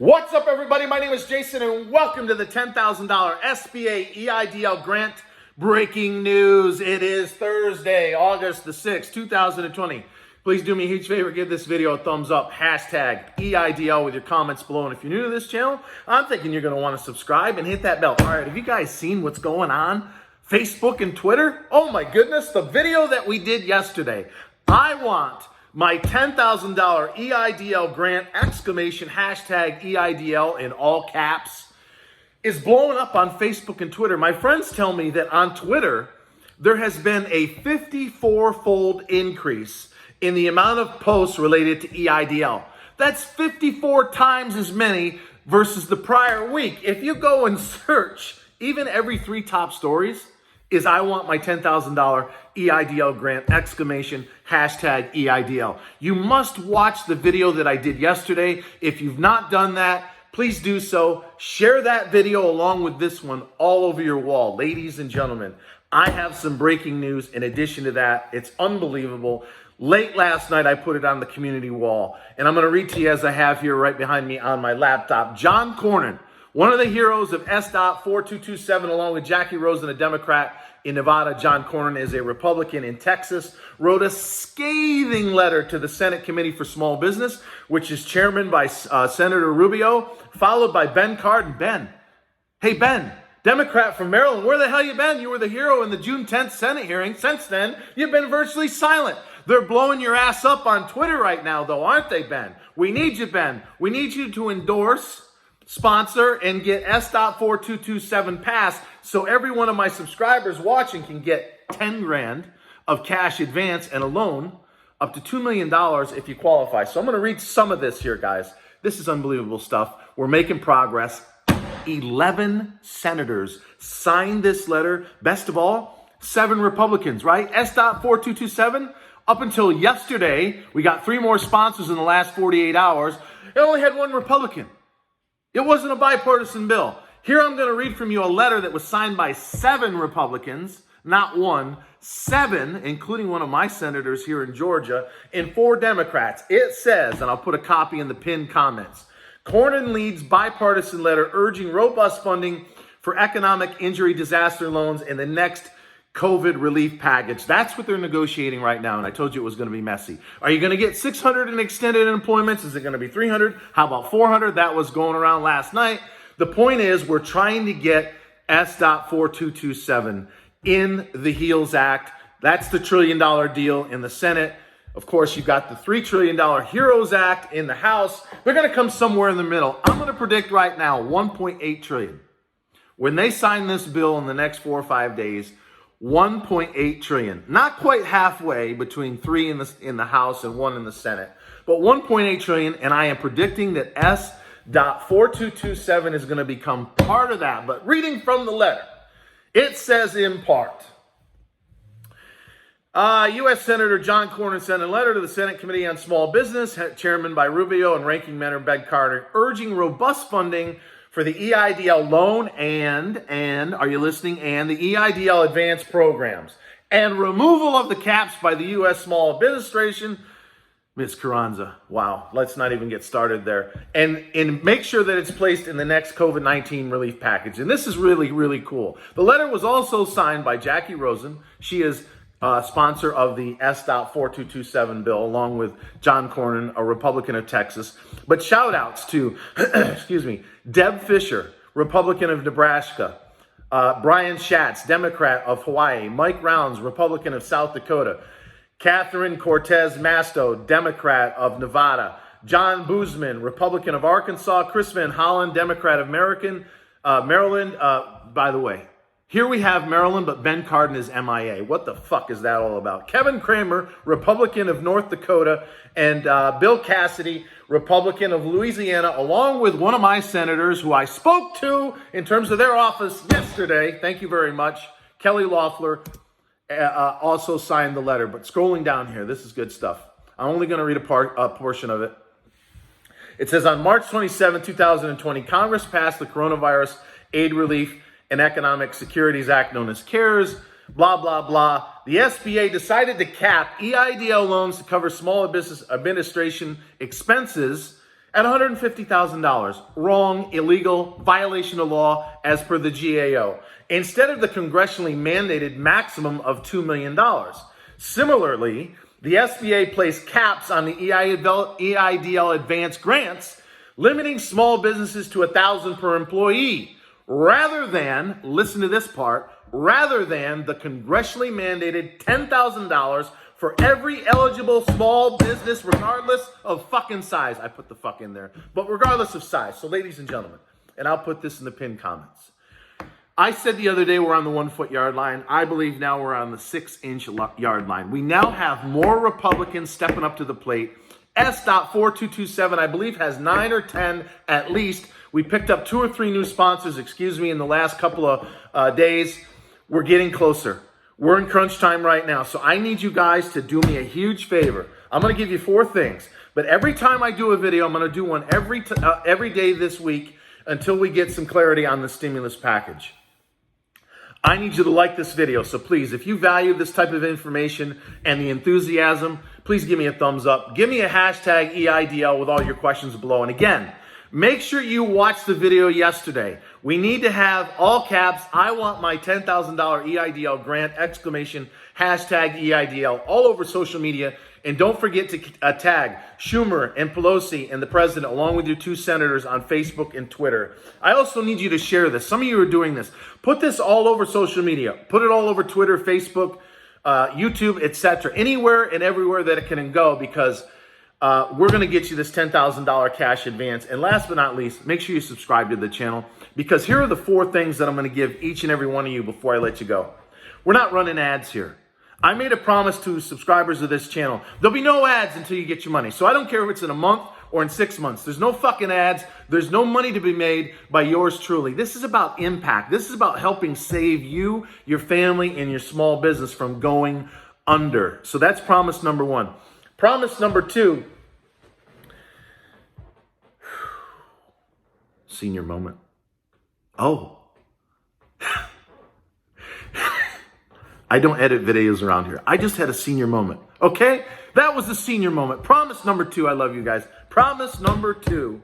What's up, everybody? My name is Jason, and welcome to the $10,000 Sba Eidl GRANT breaking news. It is Thursday, August the 6th, 2020. Please do me a huge favor, give this video a thumbs up, hashtag EIDL with your comments below. And if you're new to this channel, I'm thinking you're going to want to subscribe and hit that bell. All right, have you guys seen what's going on? Facebook and Twitter? Oh my goodness, the video that we did yesterday. I want my $10,000 EIDL grant, exclamation, hashtag EIDL in all caps, is blowing up on Facebook and Twitter. My friends tell me that on Twitter, there has been a 54-fold increase in the amount of posts related to EIDL. That's 54 times as many versus the prior week. If you go and search, even every 3 top stories is I want my $10,000 EIDL grant, exclamation, hashtag EIDL. You must watch the video that I did yesterday. If you've not done that, please do so. Share that video along with this one all over your wall. Ladies and gentlemen, I have some breaking news in addition to that. It's unbelievable. Late last night, I put it on the community wall, and I'm going to read to you as I have here right behind me on my laptop. John Cornyn, one of the heroes of Sba 4227, along with Jackie Rosen, a Democrat in Nevada. John Cornyn is a Republican in Texas, wrote a scathing letter to the Senate Committee for Small Business, which is chairman by Senator Rubio, followed by Ben Cardin. Ben, hey Ben, Democrat from Maryland, where the hell you been? You were the hero in the June 10th Senate hearing. Since then, you've been virtually silent. They're blowing your ass up on Twitter right now, though, aren't they, Ben? We need you, Ben. We need you to endorse, sponsor, and get Sba 4227 passed so every one of my subscribers watching can get 10 grand of cash advance and a loan up to $2 million if you qualify. So I'm going to read some of this here, guys. This is unbelievable stuff. We're making progress. 11 senators signed this letter. Best of all, 7 Republicans, right? Sba 4227, up until yesterday, we got 3 more sponsors in the last 48 hours. It only had 1 Republican. It wasn't a bipartisan bill. Here I'm going to read from you a letter that was signed by 7 Republicans, not 1, 7, including one of my senators here in Georgia, and 4 Democrats. It says, and I'll put a copy in the pinned comments, Cornyn leads bipartisan letter urging robust funding for economic injury disaster loans in the next COVID relief package. That's what they're negotiating right now, and I told you it was going to be messy. Are you going to get 600 in extended employments? Is it going to be 300? How about 400? That was going around last night. The point is, we're trying to get Sba 4227 in the HEALS Act. That's the $1 trillion deal in the Senate. Of course, you've got the $3 trillion HEROES Act in the House. They're going to come somewhere in the middle. I'm going to predict right now $1.8 trillion. When they sign this bill in the next 4 or 5 days, $1.8 trillion. Not quite halfway between 3 in the House and 1 in the Senate, but $1.8 trillion. And I am predicting that Sba 4227 is going to become part of that. But reading from the letter, it says in part, U.S. Senator John Cornyn sent a letter to the Senate Committee on Small Business, chairman by Rubio and ranking member Ben Cardin, urging robust funding for the EIDL loan and, are you listening, and the EIDL advanced programs, and removal of the caps by the U.S. Small Administration. Ms. Carranza, wow, let's not even get started there. And make sure that it's placed in the next COVID-19 relief package. And this is really, really cool. The letter was also signed by Jackie Rosen. She is sponsor of the Sba 4227 bill, along with John Cornyn, a Republican of Texas. But shout outs to, excuse me, Deb Fisher, Republican of Nebraska, Brian Schatz, Democrat of Hawaii, Mike Rounds, Republican of South Dakota, Catherine Cortez Masto, Democrat of Nevada, John Boozman, Republican of Arkansas, Chris Van Hollen, Democrat of Maryland. By the way, here we have Maryland, but Ben Cardin is MIA. What the fuck is that all about? Kevin Cramer, Republican of North Dakota, and Bill Cassidy, Republican of Louisiana, along with one of my senators who I spoke to in terms of their office yesterday. Thank you very much. Kelly Loeffler also signed the letter. But scrolling down here, this is good stuff. I'm only going to read a portion of it. It says, on March 27, 2020, Congress passed the Coronavirus Aid Relief and Economic Securities Act, known as CARES, blah, blah, blah. The SBA decided to cap EIDL loans to cover small business administration expenses at $150,000. Wrong, illegal, violation of law as per the GAO, instead of the congressionally mandated maximum of $2 million. Similarly, the SBA placed caps on the EIDL advanced grants, limiting small businesses to $1,000 per employee, rather than, listen to this part, rather than the congressionally mandated $10,000 for every eligible small business, regardless of fucking size. I put the fuck in there, but regardless of size. So ladies and gentlemen, and I'll put this in the pinned comments. I said the other day we're on the 1 foot yard line. I believe now we're on the 6-inch yard line. We now have more Republicans stepping up to the plate. S.4227, I believe, has 9 or 10 at least. We picked up 2 or 3 new sponsors, in the last couple of days. We're getting closer. We're in crunch time right now. So I need you guys to do me a huge favor. I'm going to give you 4 things. But every time I do a video, I'm going to do one every day this week until we get some clarity on the stimulus package. I need you to like this video. So please, if you value this type of information and the enthusiasm, please give me a thumbs up. Give me a hashtag EIDL with all your questions below. And again, make sure you watch the video yesterday. We need to have all caps, I want my $10,000 EIDL grant, exclamation, hashtag EIDL, all over social media. And don't forget to tag Schumer and Pelosi and the president, along with your 2 senators, on Facebook and Twitter. I also need you to share this. Some of you are doing this. Put this all over social media. Put it all over Twitter, Facebook, YouTube, etc. Anywhere and everywhere that it can go, because we're going to get you this $10,000 cash advance. And last but not least, make sure you subscribe to the channel, because here are the 4 things that I'm going to give each and every one of you before I let you go. We're not running ads here. I made a promise to subscribers of this channel. There'll be no ads until you get your money. So I don't care if it's in a month or in 6 months. There's no fucking ads. There's no money to be made by yours truly. This is about impact. This is about helping save you, your family, and your small business from going under. So that's promise number 1. Promise number 2. Senior moment. Oh. I don't edit videos around here. I just had a senior moment. Okay? That was the senior moment. Promise number 2. I love you guys. Promise number 2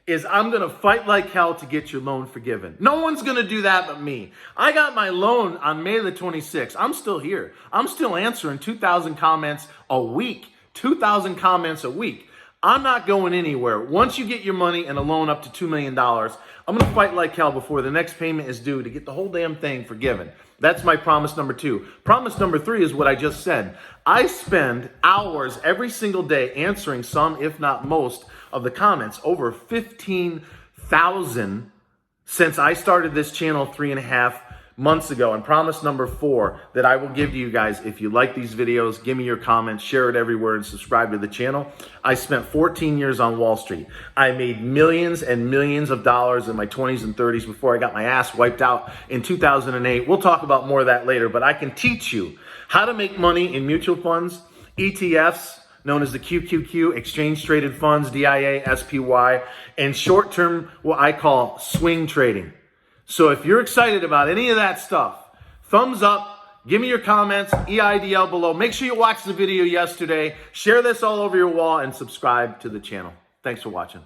is I'm going to fight like hell to get your loan forgiven. No one's going to do that but me. I got my loan on May the 26th. I'm still here. I'm still answering 2,000 comments a week. 2,000 comments a week. I'm not going anywhere. Once you get your money and a loan up to $2 million, I'm going to fight like hell before the next payment is due to get the whole damn thing forgiven. That's my promise number 2. Promise number 3 is what I just said. I spend hours every single day answering some, if not most, of the comments. Over 15,000 since I started this channel 3.5 months ago. And promise number 4 that I will give to you guys, if you like these videos, give me your comments, share it everywhere, and subscribe to the channel. I spent 14 years on Wall Street. I made millions and millions of dollars in my 20s and 30s before I got my ass wiped out in 2008. We'll talk about more of that later, but I can teach you how to make money in mutual funds, ETFs, known as the QQQ, exchange traded funds, DIA, SPY, and short-term, what I call swing trading. So if you're excited about any of that stuff, thumbs up, give me your comments, EIDL below. Make sure you watch the video yesterday, share this all over your wall, and subscribe to the channel. Thanks for watching.